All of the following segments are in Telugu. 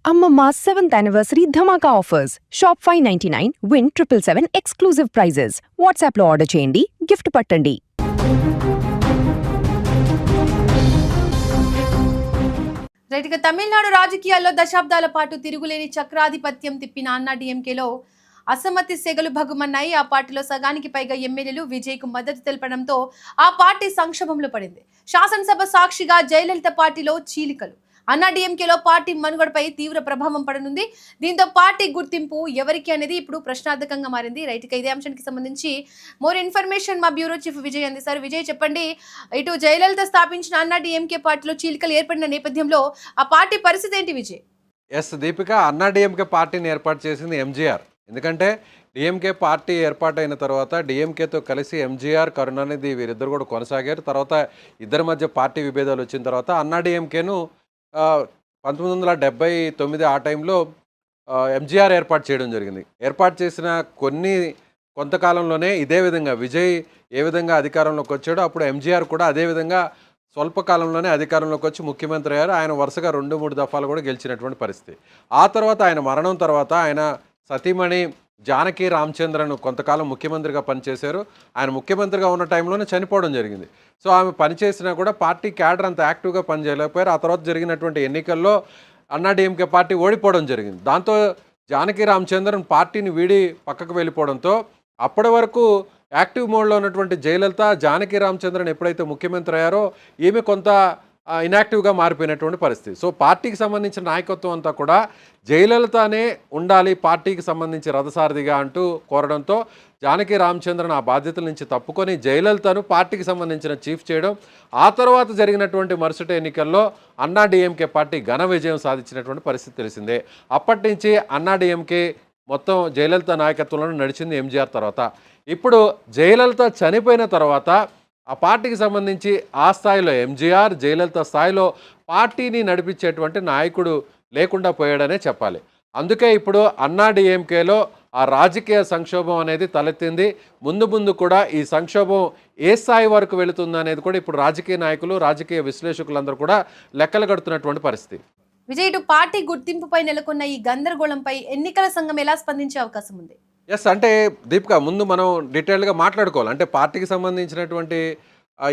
Amma 7th anniversary Dhamaka offers. Shop 599, win 777 exclusive prizes. WhatsApp లో ఆర్డర్ చేయండి, గిఫ్ట్ పట్టండి. రైట్గా తమిళనాడు రాజకీయాల్లో దశాబ్దాల పాటు తిరుగులేని చక్రాధిపత్యం తిప్పిన అన్నా డీఎంకేలో అసమ్మతి సెగలు భగుమన్నాయి. ఆ పార్టీలో సగానికి పైగా ఎమ్మెల్యేలు విజయ్కు మద్దతు తెలపడంతో ఆ పార్టీ సంక్షోభంలో పడింది. శాసనసభ సాక్షిగా జయలలిత పార్టీలో చీలికలు. అన్నా డీఎంకేలో పార్టీ మనుగడపై తీవ్ర ప్రభావం పడనుంది. దీంతో పార్టీ గుర్తింపు ఎవరికి అనేది ఇప్పుడు ప్రశ్నార్థకంగా మారింది. రైట్గా ఇదే అంశానికి సంబంధించి మోర్ ఇన్ఫర్మేషన్ మా బ్యూరో చీఫ్ విజయ్ అందిస్తారు. విజయ్, చెప్పండి, ఇటు జయలలిత స్థాపించిన అన్నా డీఎంకే పార్టీలో చీలికలు ఏర్పడిన నేపథ్యంలో ఆ పార్టీ పరిస్థితి ఏంటి విజయ్? దీపిక, అన్నా డీఎంకే పార్టీని ఏర్పాటు చేసింది ఎంజీఆర్. ఎందుకంటే డిఎంకే పార్టీ ఏర్పాటైన తర్వాత డిఎంకేతో కలిసి ఎంజీఆర్, కరుణానిధి వీరిద్దరు కూడా కొనసాగారు. తర్వాత ఇద్దరి మధ్య పార్టీ విభేదాలు వచ్చిన తర్వాత అన్నా డిఎంకేను 1979 ఆ టైంలో ఎంజీఆర్ ఏర్పాటు చేయడం జరిగింది. ఏర్పాటు చేసిన కొంతకాలంలోనే ఇదే విధంగా విజయ్ ఏ విధంగా అధికారంలోకి వచ్చాడో అప్పుడు ఎంజీఆర్ కూడా అదేవిధంగా స్వల్పకాలంలోనే అధికారంలోకి వచ్చి ముఖ్యమంత్రి అయ్యారు. ఆయన వరుసగా 2-3 దఫాలు కూడా గెలిచినటువంటి పరిస్థితి. ఆ తర్వాత ఆయన మరణం తర్వాత ఆయన సతీమణి జానకి రామచంద్రన్ కొంతకాలం ముఖ్యమంత్రిగా పనిచేశారు. ఆయన ముఖ్యమంత్రిగా ఉన్న టైంలోనే చనిపోవడం జరిగింది. సో ఆమె పనిచేసినా కూడా పార్టీ క్యాడర్ అంత యాక్టివ్గా పనిచేయలేకపోయారు. ఆ తర్వాత జరిగినటువంటి ఎన్నికల్లో అన్నా డీఎంకే పార్టీ ఓడిపోవడం జరిగింది. దాంతో జానకి రామచంద్రన్ పార్టీని వీడి పక్కకు వెళ్ళిపోవడంతో అప్పటి వరకు యాక్టివ్ మోడ్లో ఉన్నటువంటి జయలలిత, జానకి రామచంద్రన్ ఎప్పుడైతే ముఖ్యమంత్రి అయ్యారో ఈమె కొంత ఇన్యాక్టివ్గా మారిపోయినటువంటి పరిస్థితి. సో పార్టీకి సంబంధించిన నాయకత్వం అంతా కూడా జయలలితనే ఉండాలి పార్టీకి సంబంధించి రథసారథిగా అంటూ కోరడంతో జానకి రామచంద్రన్ ఆ బాధ్యతల నుంచి తప్పుకొని జయలలితను పార్టీకి సంబంధించిన చీఫ్ చేయడం, ఆ తర్వాత జరిగినటువంటి మరుసటి ఎన్నికల్లో అన్నా డీఎంకే పార్టీ ఘన విజయం సాధించినటువంటి పరిస్థితి తెలిసిందే. అప్పటి నుంచి అన్నా డీఎంకే మొత్తం జయలలిత నాయకత్వంలో నడిచింది ఎంజీఆర్ తర్వాత. ఇప్పుడు జయలలిత చనిపోయిన తర్వాత ఆ పార్టీకి సంబంధించి ఆ స్థాయిలో ఎంజీఆర్, జయలలిత స్థాయిలో పార్టీని నడిపించేటువంటి నాయకుడు లేకుండా పోయాడనే చెప్పాలి. అందుకే ఇప్పుడు అన్నా డీఎంకేలో ఆ రాజకీయ సంక్షోభం అనేది తలెత్తింది. ముందు కూడా ఈ సంక్షోభం ఏ స్థాయి వరకు వెళుతుంది అనేది కూడా ఇప్పుడు రాజకీయ నాయకులు, రాజకీయ విశ్లేషకులందరూ కూడా లెక్కలు కడుతున్నటువంటి పరిస్థితి. విజయ్, ఇటు పార్టీ గుర్తింపుపై నెలకొన్న ఈ గందరగోళంపై ఎన్నికల సంఘం ఎలా స్పందించే అవకాశం ఉంది? అంటే దీపిక, ముందు మనం డీటెయిల్గా మాట్లాడుకోవాలి. అంటే పార్టీకి సంబంధించినటువంటి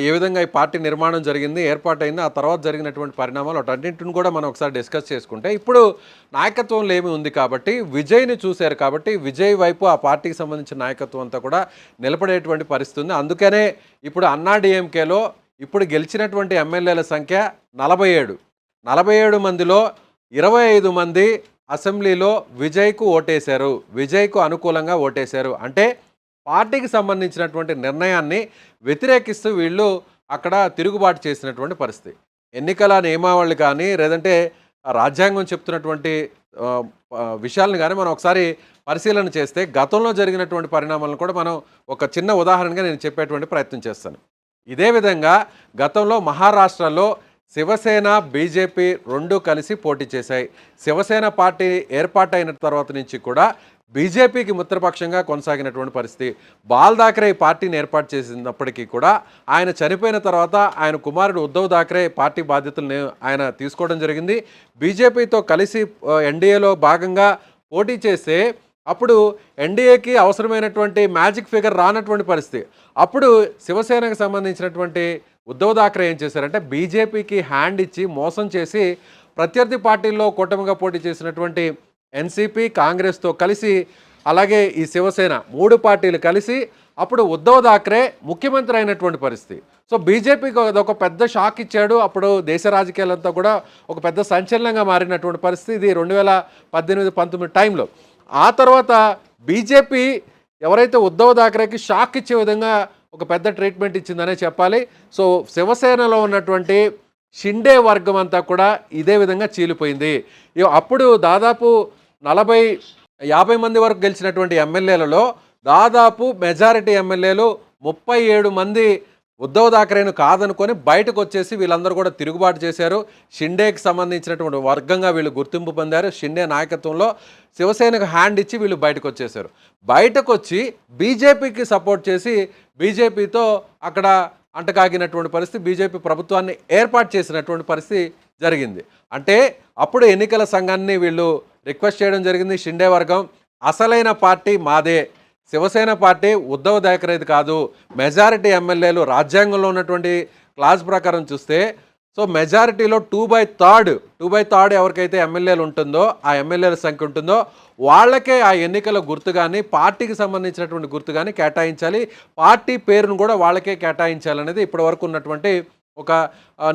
ఏ విధంగా ఈ పార్టీ నిర్మాణం జరిగింది, ఏర్పాటైంది, ఆ తర్వాత జరిగినటువంటి పరిణామాలు వాటన్నింటిని కూడా మనం ఒకసారి డిస్కస్ చేసుకుంటే, ఇప్పుడు నాయకత్వంలో ఏమి ఉంది కాబట్టి విజయ్ని చూశారు కాబట్టి విజయ్ వైపు ఆ పార్టీకి సంబంధించిన నాయకత్వం అంతా కూడా నిలబడేటువంటి పరిస్థితి ఉంది. అందుకనే ఇప్పుడు అన్నా డీఎంకేలో ఇప్పుడు గెలిచినటువంటి ఎమ్మెల్యేల సంఖ్య 47 మందిలో 25 మంది అసెంబ్లీలో విజయ్కు ఓటేశారు, విజయ్కు అనుకూలంగా ఓటేశారు. అంటే పార్టీకి సంబంధించినటువంటి నిర్ణయాన్ని వ్యతిరేకిస్తూ వీళ్ళు అక్కడ తిరుగుబాటు చేసినటువంటి పరిస్థితి. ఎన్నికల నియమావళి కానీ లేదంటే రాజ్యాంగం చెప్తున్నటువంటి విషయాలను కానీ మనం ఒకసారి పరిశీలన చేస్తే గతంలో జరిగినటువంటి పరిణామాలను కూడా మనం ఒక చిన్న ఉదాహరణగా నేను చెప్పేటువంటి ప్రయత్నం చేస్తాను. ఇదే విధంగా గతంలో మహారాష్ట్రలో శివసేన, బీజేపీ రెండు కలిసి పోటీ చేశాయి. శివసేన పార్టీ ఏర్పాటైన తర్వాత నుంచి కూడా బీజేపీకి మిత్రపక్షంగా కొనసాగినటువంటి పరిస్థితి. బాల్ థాకరే ఈ పార్టీని ఏర్పాటు చేసినప్పటికీ కూడా ఆయన చనిపోయిన తర్వాత ఆయన కుమారుడు ఉద్ధవ్ థాకరే పార్టీ బాధ్యతలను ఆయన తీసుకోవడం జరిగింది. బీజేపీతో కలిసి ఎన్డీఏలో భాగంగా పోటీ చేస్తే అప్పుడు ఎన్డీఏకి అవసరమైనటువంటి మ్యాజిక్ ఫిగర్ రానటువంటి పరిస్థితి. అప్పుడు శివసేనకు సంబంధించినటువంటి ఉద్ధవ్ థాకరే ఏం చేశారంటే బీజేపీకి హ్యాండ్ ఇచ్చి మోసం చేసి ప్రత్యర్థి పార్టీల్లో కూటమిగా పోటీ చేసినటువంటి ఎన్సీపీ, కాంగ్రెస్తో కలిసి అలాగే ఈ శివసేన 3 పార్టీలు కలిసి అప్పుడు ఉద్ధవ్ థాకరే ముఖ్యమంత్రి అయినటువంటి పరిస్థితి. సో బీజేపీకి అదొక పెద్ద షాక్ ఇచ్చాడు. అప్పుడు దేశ రాజకీయాలంతా కూడా ఒక పెద్ద సంచలనంగా మారినటువంటి పరిస్థితి ఇది 2018-19 టైంలో. ఆ తర్వాత బీజేపీ ఎవరైతే ఉద్ధవ్ థాకరేకి షాక్ ఇచ్చే విధంగా ఒక పెద్ద ట్రీట్మెంట్ ఇచ్చిందనే చెప్పాలి. సో శివసేనలో ఉన్నటువంటి షిండే వర్గం అంతా కూడా ఇదే విధంగా చీలిపోయింది. అప్పుడు దాదాపు 40-50 మంది వరకు గెలిచినటువంటి ఎమ్మెల్యేలలో దాదాపు మెజారిటీ ఎమ్మెల్యేలు 37 మంది ఉద్ధవ్ థాకరేను కాదనుకొని బయటకు వచ్చేసి వీళ్ళందరూ కూడా తిరుగుబాటు చేశారు. షిండేకి సంబంధించినటువంటి వర్గంగా వీళ్ళు గుర్తింపు పొందారు. షిండే నాయకత్వంలో శివసేనకు హ్యాండ్ ఇచ్చి వీళ్ళు బయటకు వచ్చేశారు. బయటకు వచ్చి బీజేపీకి సపోర్ట్ చేసి బీజేపీతో అక్కడ అంటకాగినటువంటి పరిస్థితి, బీజేపీ ప్రభుత్వాన్ని ఏర్పాటు చేసినటువంటి పరిస్థితి జరిగింది. అంటే అప్పుడు ఎన్నికల సంఘాన్ని వీళ్ళు రిక్వెస్ట్ చేయడం జరిగింది. షిండే వర్గం అసలైన పార్టీ మాదే, శివసేన పార్టీ ఉద్ధవ్ థాకరేది కాదు, మెజారిటీ ఎమ్మెల్యేలు రాజ్యాంగంలో ఉన్నటువంటి క్లాజ్ ప్రకారం చూస్తే సో మెజారిటీలో 2/3 ఎవరికైతే ఎమ్మెల్యేలు ఉంటుందో, ఆ ఎమ్మెల్యేల సంఖ్య ఉంటుందో వాళ్ళకే ఆ ఎన్నికల గుర్తు కానీ పార్టీకి సంబంధించినటువంటి గుర్తు కానీ కేటాయించాలి, పార్టీ పేరును కూడా వాళ్ళకే కేటాయించాలనేది ఇప్పటివరకు ఉన్నటువంటి ఒక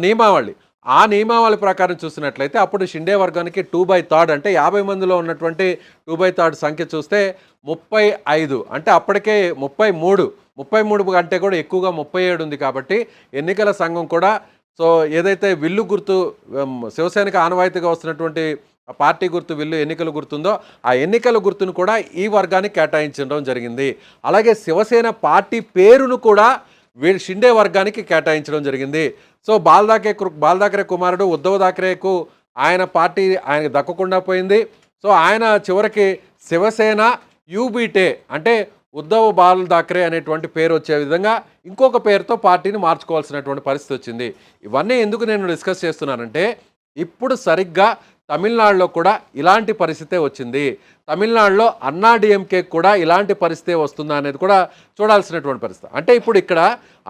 నియమావళి. ఆ నియమావళి ప్రకారం చూసినట్లయితే అప్పుడు షిండే వర్గానికి 2/3 అంటే 50 మందిలో ఉన్నటువంటి 2/3 సంఖ్య చూస్తే 35, అంటే అప్పటికే 33 కంటే కూడా ఎక్కువగా 37 ఉంది. కాబట్టి ఎన్నికల సంఘం కూడా సో ఏదైతే విల్లు గుర్తు శివసేనకి ఆనవాయితీగా వస్తున్నటువంటి పార్టీ గుర్తు విల్లు ఎన్నికల గుర్తుందో ఆ ఎన్నికల గుర్తును కూడా ఈ వర్గానికి కేటాయించడం జరిగింది. అలాగే శివసేన పార్టీ పేరును కూడా షిండే వర్గానికి కేటాయించడం జరిగింది. సో బాల్ థాకరే కుమారుడు ఉద్ధవ్ థాకరేకు ఆయన పార్టీ ఆయనకు దక్కకుండా పోయింది. సో ఆయన చివరికి శివసేన యూబీటే అంటే ఉద్ధవ్ బాల్ థాకరే అనేటువంటి పేరు వచ్చే విధంగా ఇంకొక పేరుతో పార్టీని మార్చుకోవాల్సినటువంటి పరిస్థితి వచ్చింది. ఇవన్నీ ఎందుకు నేను డిస్కస్ చేస్తున్నానంటే ఇప్పుడు సరిగ్గా తమిళనాడులో కూడా ఇలాంటి పరిస్థితే వచ్చింది. తమిళనాడులో అన్నా డిఎంకే కూడా ఇలాంటి పరిస్థితే వస్తుందా అనేది కూడా చూడాల్సినటువంటి పరిస్థితి. అంటే ఇప్పుడు ఇక్కడ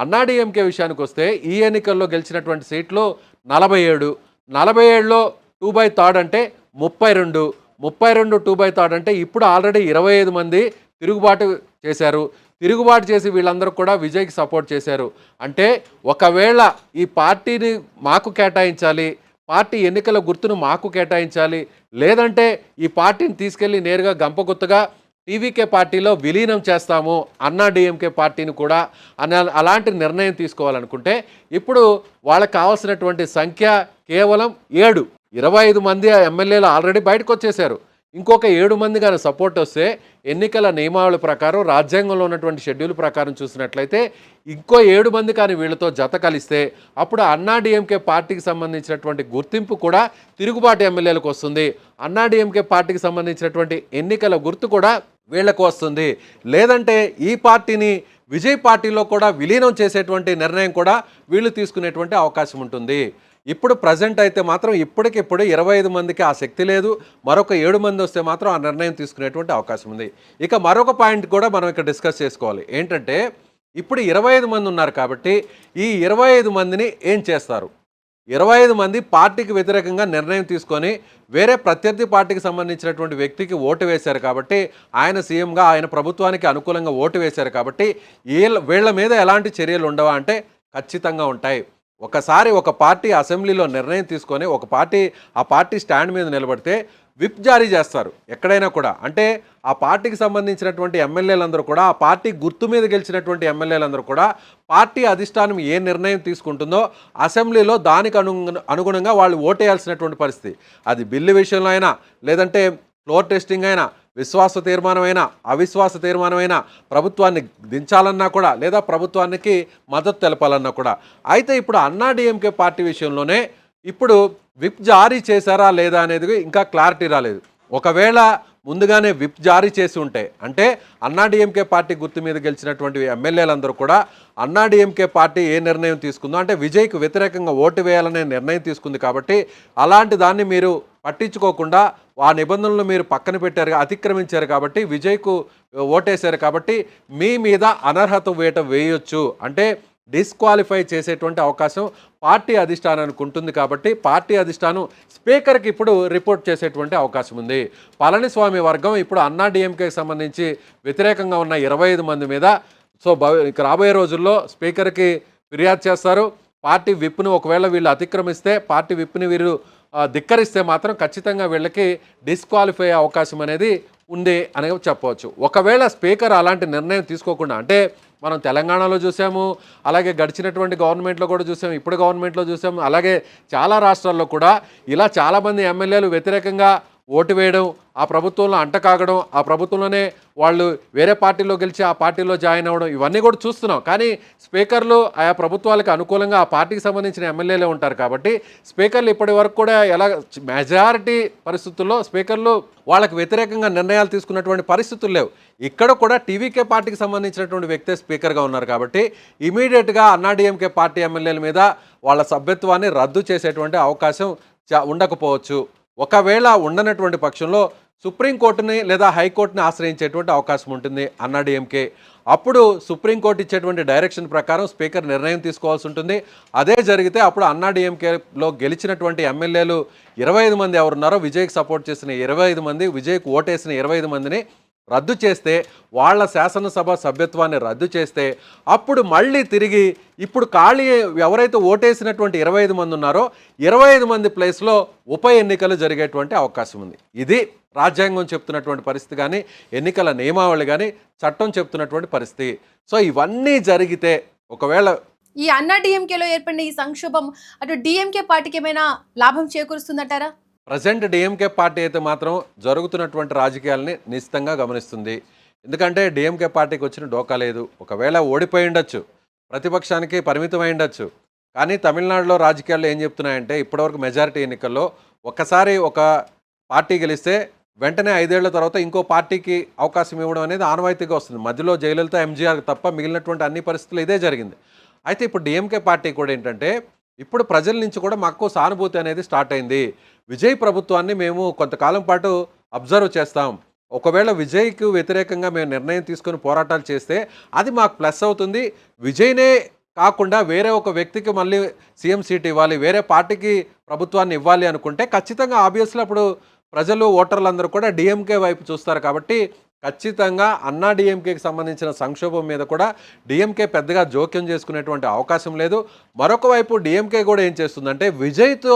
అన్నా డిఎంకే విషయానికి వస్తే ఈ ఎన్నికల్లో గెలిచినటువంటి సీట్లు 47లో 2/3 అంటే 32 2/3 అంటే ఇప్పుడు ఆల్రెడీ 25 మంది తిరుగుబాటు చేశారు. తిరుగుబాటు చేసి వీళ్ళందరూ కూడా విజయ్కి సపోర్ట్ చేశారు. అంటే ఒకవేళ ఈ పార్టీని మాకు కేటాయించాలి, పార్టీ ఎన్నికల గుర్తును మాకు కేటాయించాలి, లేదంటే ఈ పార్టీని తీసుకెళ్ళి నేరుగా గంపగుత్తగా టీవీకే పార్టీలో విలీనం చేస్తాము అన్నా డిఎంకే పార్టీని కూడా అలాంటి నిర్ణయం తీసుకోవాలనుకుంటే ఇప్పుడు వాళ్ళకి కావాల్సినటువంటి సంఖ్య కేవలం 7. 25 మంది ఎమ్మెల్యేలు ఆల్రెడీ బయటకు వచ్చేసారు. ఇంకొక 7 మంది కానీ సపోర్ట్ వస్తే ఎన్నికల నియమావళి ప్రకారం రాజ్యాంగంలో ఉన్నటువంటి షెడ్యూల్ ప్రకారం చూసినట్లయితే ఇంకో 7 మంది కానీ వీళ్ళతో జత కలిస్తే అప్పుడు అన్నా డిఎంకే పార్టీకి సంబంధించినటువంటి గుర్తింపు కూడా తిరుగుబాటు ఎమ్మెల్యేలకు వస్తుంది. అన్నా డిఎంకే పార్టీకి సంబంధించినటువంటి ఎన్నికల గుర్తు కూడా వీళ్లకు వస్తుంది. లేదంటే ఈ పార్టీని విజయ్ పార్టీలో కూడా విలీనం చేసేటువంటి నిర్ణయం కూడా వీళ్ళు తీసుకునేటువంటి అవకాశం ఉంటుంది. ఇప్పుడు ప్రజెంట్ అయితే మాత్రం ఇప్పటికిప్పుడు 25 మందికి ఆ శక్తి లేదు. మరొక 7 మంది వస్తే మాత్రం ఆ నిర్ణయం తీసుకునేటువంటి అవకాశం ఉంది. ఇక మరొక పాయింట్ కూడా మనం ఇక్కడ డిస్కస్ చేసుకోవాలి. ఏంటంటే ఇప్పుడు 25 మంది ఉన్నారు కాబట్టి ఈ 25 మందిని ఏం చేస్తారు? 25 మంది పార్టీకి వ్యతిరేకంగా నిర్ణయం తీసుకొని వేరే ప్రత్యర్థి పార్టీకి సంబంధించినటువంటి వ్యక్తికి ఓటు వేశారు కాబట్టి ఆయన సీఎంగా ఆయన ప్రభుత్వానికి అనుకూలంగా ఓటు వేశారు కాబట్టి వీళ్ళ మీద ఎలాంటి చర్యలు ఉండవా అంటే ఖచ్చితంగా ఉంటాయి. ఒకసారి ఒక పార్టీ అసెంబ్లీలో నిర్ణయం తీసుకొని ఆ పార్టీ స్టాండ్ మీద నిలబడితే విప్ జారీ చేస్తారు ఎక్కడైనా కూడా. అంటే ఆ పార్టీకి సంబంధించినటువంటి ఎమ్మెల్యేలందరూ కూడా ఆ పార్టీ గుర్తు మీద గెలిచినటువంటి ఎమ్మెల్యేలందరూ కూడా పార్టీ అధిష్టానం ఏ నిర్ణయం తీసుకుంటుందో అసెంబ్లీలో దానికి అనుగుణంగా వాళ్ళు ఓటేయాల్సినటువంటి పరిస్థితి. అది బిల్లు విషయంలో అయినా, లేదంటే ఫ్లోర్ టెస్టింగ్ అయినా, విశ్వాస తీర్మానమైనా, అవిశ్వాస తీర్మానమైనా, ప్రభుత్వాన్ని దించాలన్నా కూడా, లేదా ప్రభుత్వానికి మద్దతు తెలపాలన్నా కూడా. అయితే ఇప్పుడు అన్నా డిఎంకే పార్టీ విషయంలోనే ఇప్పుడు విప్ జారీ చేశారా లేదా అనేది ఇంకా క్లారిటీ రాలేదు. ఒకవేళ ముందుగానే విప్ జారీ చేసి ఉంటే అంటే అన్నా డిఎంకే పార్టీ గుర్తు మీద గెలిచినటువంటి ఎమ్మెల్యేలందరూ కూడా అన్నా డిఎంకే పార్టీ ఏ నిర్ణయం తీసుకుందో అంటే విజయ్కు వ్యతిరేకంగా ఓటు వేయాలనే నిర్ణయం తీసుకుంది కాబట్టి అలాంటి దాన్ని మీరు పట్టించుకోకుండా ఆ నిబంధనలు మీరు పక్కన పెట్టారు, అతిక్రమించారు కాబట్టి విజయ్కు ఓటేశారు కాబట్టి మీ మీద అనర్హత వేట వేయొచ్చు అంటే డిస్క్వాలిఫై చేసేటువంటి అవకాశం పార్టీ అధిష్టానానికి ఉంటుంది. కాబట్టి పార్టీ అధిష్టానం స్పీకర్కి ఇప్పుడు రిపోర్ట్ చేసేటువంటి అవకాశం ఉంది. పళనిస్వామి వర్గం ఇప్పుడు అన్నా డిఎంకేకి సంబంధించి వ్యతిరేకంగా ఉన్న 25 మంది మీద సో రాబోయే రోజుల్లో స్పీకర్కి ఫిర్యాదు చేస్తారు. పార్టీ విప్ను ఒకవేళ వీళ్ళు అతిక్రమిస్తే, పార్టీ విప్ని వీరు ధిక్కరిస్తే మాత్రం ఖచ్చితంగా వీళ్ళకి డిస్క్వాలిఫై అయ్యే అవకాశం అనేది ఉంది అని చెప్పవచ్చు. ఒకవేళ స్పీకర్ అలాంటి నిర్ణయం తీసుకోకుండా అంటే మనం తెలంగాణలో చూసాము, అలాగే గడిచినటువంటి గవర్నమెంట్లో కూడా చూసాము, ఇప్పుడు గవర్నమెంట్లో చూసాము, అలాగే చాలా రాష్ట్రాల్లో కూడా ఇలా చాలామంది ఎమ్మెల్యేలు వ్యతిరేకంగా ఓటు వేయడం, ఆ ప్రభుత్వంలో అంటకాగడం, ఆ ప్రభుత్వంలోనే వాళ్ళు వేరే పార్టీలో గెలిచి ఆ పార్టీలో జాయిన్ అవ్వడం, ఇవన్నీ కూడా చూస్తున్నాం. కానీ స్పీకర్లు ఆయా ప్రభుత్వాలకు అనుకూలంగా ఆ పార్టీకి సంబంధించిన ఎమ్మెల్యేలే ఉంటారు కాబట్టి స్పీకర్లు ఇప్పటి వరకు కూడా ఎలా మెజారిటీ పరిస్థితుల్లో స్పీకర్లు వాళ్ళకి వ్యతిరేకంగా నిర్ణయాలు తీసుకున్నటువంటి పరిస్థితులు లేవు. ఇక్కడ కూడా టీవీకే పార్టీకి సంబంధించినటువంటి వ్యక్తే స్పీకర్గా ఉన్నారు కాబట్టి ఇమీడియట్గా అన్నాడీఎంకే పార్టీ ఎమ్మెల్యేల మీద వాళ్ళ సభ్యత్వాన్ని రద్దు చేసేటువంటి అవకాశం ఉండకపోవచ్చు. ఒకవేళ ఉండనటువంటి పక్షంలో సుప్రీంకోర్టుని లేదా హైకోర్టుని ఆశ్రయించేటువంటి అవకాశం ఉంటుంది అన్నాడీఎంకే. అప్పుడు సుప్రీంకోర్టు ఇచ్చేటువంటి డైరెక్షన్ ప్రకారం స్పీకర్ నిర్ణయం తీసుకోవాల్సి ఉంటుంది. అదే జరిగితే అప్పుడు అన్నాడీఎంకేలో గెలిచినటువంటి ఎమ్మెల్యేలు 25 మంది ఎవరున్నారో విజయ్కి సపోర్ట్ చేసిన 25 మంది, విజయ్కి ఓటేసిన 25 మందిని రద్దు చేస్తే, వాళ్ళ శాసనసభ సభ్యత్వాన్ని రద్దు చేస్తే అప్పుడు మళ్ళీ తిరిగి ఇప్పుడు ఖాళీ ఎవరైతే ఓటేసినటువంటి 25 మంది ఉన్నారో 25 మంది ప్లేస్లో ఉప ఎన్నికలు జరిగేటువంటి అవకాశం ఉంది. ఇది రాజ్యాంగం చెప్తున్నటువంటి పరిస్థితి కానీ, ఎన్నికల నియమావళి కానీ, చట్టం చెప్తున్నటువంటి పరిస్థితి. సో ఇవన్నీ జరిగితే ఒకవేళ ఈ అన్నా డిఎంకేలో ఏర్పడిన ఈ సంక్షోభం అటు డిఎంకే పార్టీకి ఏమైనా లాభం చేకూరుస్తుందంటారా? ప్రజెంట్ డిఎంకే పార్టీ అయితే మాత్రం జరుగుతున్నటువంటి రాజకీయాలని నిశ్చితంగా గమనిస్తుంది. ఎందుకంటే డిఎంకే పార్టీకి వచ్చిన డోకా లేదు. ఒకవేళ ఓడిపోయి ఉండొచ్చు, ప్రతిపక్షానికి పరిమితమై ఉండొచ్చు. కానీ తమిళనాడులో రాజకీయాల్లో ఏం చెప్తున్నాయంటే ఇప్పటివరకు మెజారిటీ ఎన్నికల్లో ఒక్కసారి ఒక పార్టీ గెలిస్తే వెంటనే 5 ఏళ్ల తర్వాత ఇంకో పార్టీకి అవకాశం ఇవ్వడం అనేది ఆనవాయితీగా వస్తుంది. మధ్యలో జయలలిత, ఎంజీఆర్ తప్ప మిగిలినటువంటి అన్ని పరిస్థితులు ఇదే జరిగింది. అయితే ఇప్పుడు డిఎంకే పార్టీ కూడా ఏంటంటే ఇప్పుడు ప్రజల నుంచి కూడా మాకు సానుభూతి అనేది స్టార్ట్ అయింది. విజయ్ ప్రభుత్వాన్ని మేము కొంతకాలం పాటు అబ్జర్వ్ చేస్తాం. ఒకవేళ విజయ్కు వ్యతిరేకంగా మేము నిర్ణయం తీసుకొని పోరాటాలు చేస్తే అది మాకు ప్లస్ అవుతుంది. విజయ్నే కాకుండా వేరే ఒక వ్యక్తికి మళ్ళీ సీఎం సీట్ ఇవ్వాలి, వేరే పార్టీకి ప్రభుత్వాన్ని ఇవ్వాలి అనుకుంటే ఖచ్చితంగా ఆబ్వియస్లీ అప్పుడు ప్రజలు, ఓటర్లందరూ కూడా డిఎంకే వైపు చూస్తారు. కాబట్టి ఖచ్చితంగా అన్నా డిఎంకేకి సంబంధించిన సంక్షోభం మీద కూడా డిఎంకే పెద్దగా జోక్యం చేసుకునేటువంటి అవకాశం లేదు. మరొక వైపు డిఎంకే కూడా ఏం చేస్తుందంటే విజయ్తో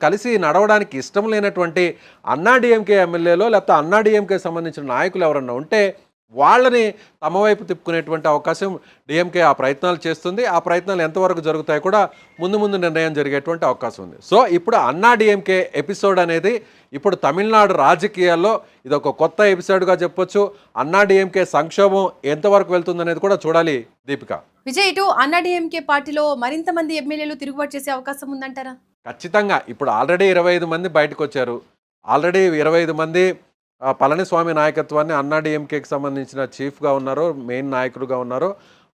కలిసి నడవడానికి ఇష్టం లేనటువంటి అన్నా డిఎంకే ఎమ్మెల్యేలో లేకపోతే అన్నా డిఎంకే సంబంధించిన నాయకులు ఎవరన్నా ఉంటే వాళ్ళని తమ వైపు తిప్పుకునేటువంటి అవకాశం డిఎంకే ఆ ప్రయత్నాలు చేస్తుంది. ఆ ప్రయత్నాలు ఎంతవరకు జరుగుతాయి కూడా ముందు ముందు నిర్ణయం జరిగేటువంటి అవకాశం ఉంది. సో ఇప్పుడు అన్నా డిఎంకే ఎపిసోడ్ అనేది ఇప్పుడు తమిళనాడు రాజకీయాల్లో ఇది ఒక కొత్త ఎపిసోడ్గా చెప్పొచ్చు. అన్నా డిఎంకే సంక్షోభం ఎంతవరకు వెళ్తుందనేది కూడా చూడాలి. దీపిక, విజయ్, ఇటు అన్నా డిఎంకే పార్టీలో మరింత మంది ఎమ్మెల్యేలు తిరుగుబాటు చేసే అవకాశం ఉందంటారా? ఖచ్చితంగా. ఇప్పుడు ఆల్రెడీ 25 మంది బయటకు వచ్చారు. ఆల్రెడీ 25 మంది పళనిస్వామి నాయకత్వాన్ని అన్నా డిఎంకేకి సంబంధించిన చీఫ్గా ఉన్నారో, మెయిన్ నాయకులుగా ఉన్నారో,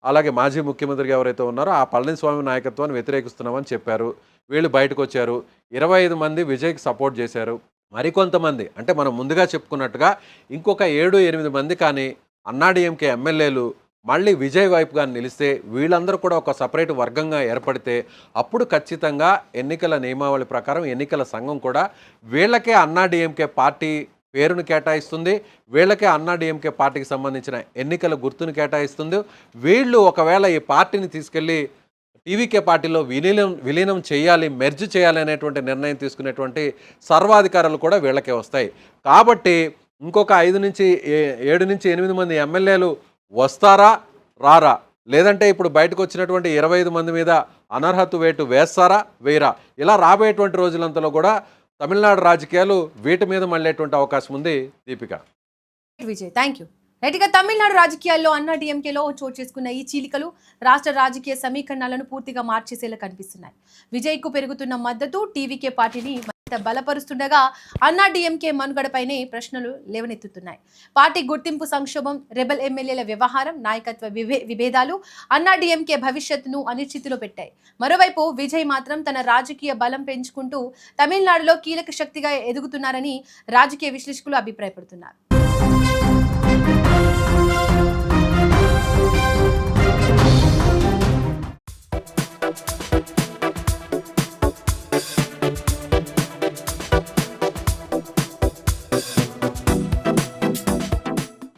అలాగే మాజీ ముఖ్యమంత్రిగా ఎవరైతే ఉన్నారో ఆ పళనిస్వామి నాయకత్వాన్ని వ్యతిరేకిస్తున్నామని చెప్పారు. వీళ్ళు బయటకు వచ్చారు. 25 మంది విజయ్కి సపోర్ట్ చేశారు. మరికొంతమంది అంటే మనం ముందుగా చెప్పుకున్నట్టుగా ఇంకొక 7-8 మంది కానీ అన్నా డిఎంకే ఎమ్మెల్యేలు మళ్ళీ విజయ్ వైపుగా నిలిస్తే వీళ్ళందరూ కూడా ఒక సపరేట్ వర్గంగా ఏర్పడితే అప్పుడు ఖచ్చితంగా ఎన్నికల నియమావళి ప్రకారం ఎన్నికల సంఘం కూడా వీళ్ళకే అన్నా డిఎంకే పార్టీ పేరును కేటాయిస్తుంది. వీళ్ళకే అన్నా డిఎంకే పార్టీకి సంబంధించిన ఎన్నికల గుర్తును కేటాయిస్తుంది. వీళ్ళు ఒకవేళ ఈ పార్టీని తీసుకెళ్ళి టీవీకే పార్టీలో విలీనం చేయాలి, మెర్జ్ చేయాలి అనేటువంటి నిర్ణయం తీసుకునేటువంటి సర్వాధికారాలు కూడా వీళ్ళకే వస్తాయి. కాబట్టి ఇంకొక 7 నుంచి 8 మంది ఎమ్మెల్యేలు వస్తారా రారా, లేదంటే ఇప్పుడు బయటకు వచ్చినటువంటి 25 మంది మీద అనర్హత వేటు వేస్తారా వేయరా, ఇలా రాబోయేటువంటి రోజులంతలో కూడా తమిళనాడు రాజకీయాలు వీటి మీద మళ్ళేటువంటి అవకాశం ఉంది. Deepika, Vijay, thank you. రైట్గా తమిళనాడు రాజకీయాల్లో అన్నా డిఎంకేలో చోటు చేసుకున్న ఈ చీలికలు రాష్ట్ర రాజకీయ సమీకరణాలను పూర్తిగా మార్చేసేలా కనిపిస్తున్నాయి. విజయ్కు పెరుగుతున్న మద్దతు టీవీకే పార్టీని మరింత బలపరుస్తుండగా అన్నా డిఎంకే మనుగడపైనే ప్రశ్నలు లేవనెత్తుతున్నాయి. పార్టీ గుర్తింపు సంక్షోభం, రెబల్ ఎమ్మెల్యేల వ్యవహారం, నాయకత్వ విభేదాలు అన్నా డిఎంకే భవిష్యత్తును అనిశ్చితిలో పెట్టాయి. మరోవైపు విజయ్ మాత్రం తన రాజకీయ బలం పెంచుకుంటూ తమిళనాడులో కీలక శక్తిగా ఎదుగుతున్నారని రాజకీయ విశ్లేషకులు అభిప్రాయపడుతున్నారు.